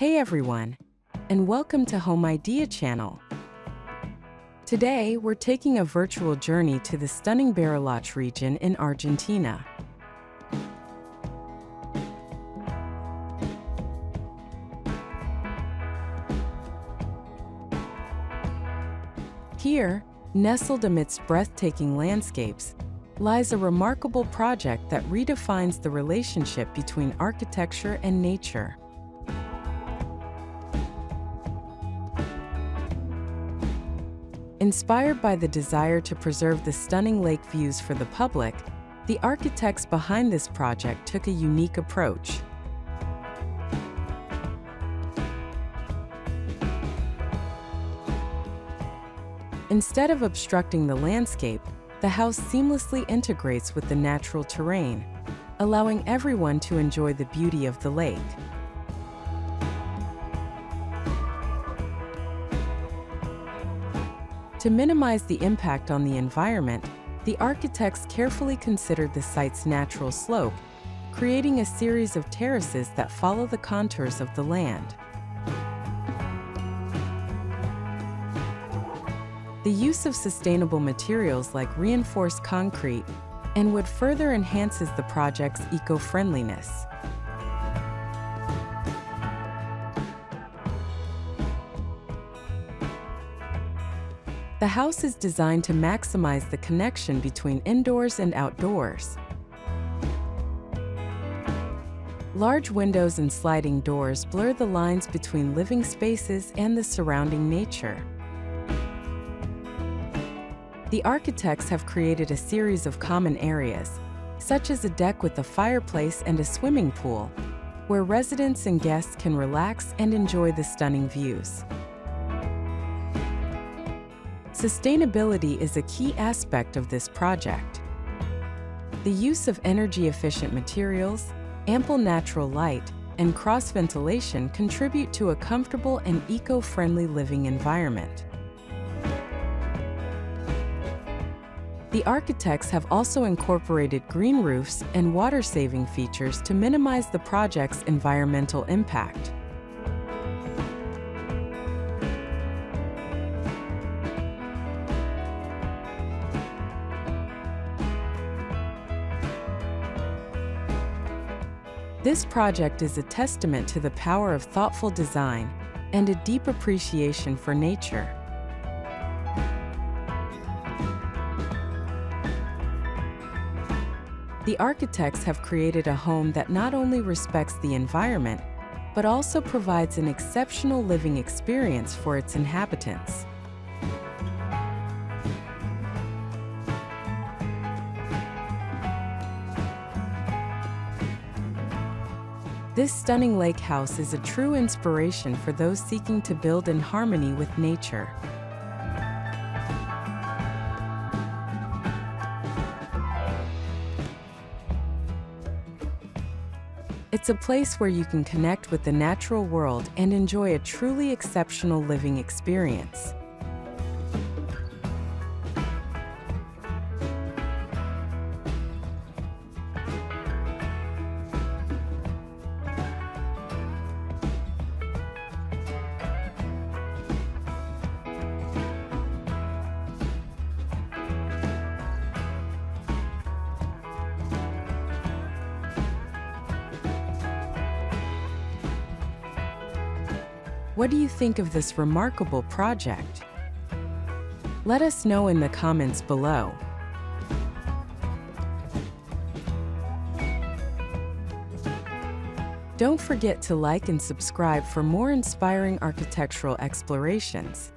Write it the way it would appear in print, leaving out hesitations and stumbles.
Hey everyone, and welcome to Homeidea channel. Today, we're taking a virtual journey to the stunning Bariloche region in Argentina. Here, nestled amidst breathtaking landscapes, lies a remarkable project that redefines the relationship between architecture and nature. Inspired by the desire to preserve the stunning lake views for the public, the architects behind this project took a unique approach. Instead of obstructing the landscape, the house seamlessly integrates with the natural terrain, allowing everyone to enjoy the beauty of the lake. To minimize the impact on the environment, the architects carefully considered the site's natural slope, creating a series of terraces that follow the contours of the land. The use of sustainable materials like reinforced concrete and wood further enhances the project's eco-friendliness. The house is designed to maximize the connection between indoors and outdoors. Large windows and sliding doors blur the lines between living spaces and the surrounding nature. The architects have created a series of common areas, such as a deck with a fireplace and a swimming pool, where residents and guests can relax and enjoy the stunning views. Sustainability is a key aspect of this project. The use of energy-efficient materials, ample natural light, and cross-ventilation contribute to a comfortable and eco-friendly living environment. The architects have also incorporated green roofs and water-saving features to minimize the project's environmental impact. This project is a testament to the power of thoughtful design and a deep appreciation for nature. The architects have created a home that not only respects the environment, but also provides an exceptional living experience for its inhabitants. This stunning lake house is a true inspiration for those seeking to build in harmony with nature. It's a place where you can connect with the natural world and enjoy a truly exceptional living experience. What do you think of this remarkable project? Let us know in the comments below. Don't forget to like and subscribe for more inspiring architectural explorations.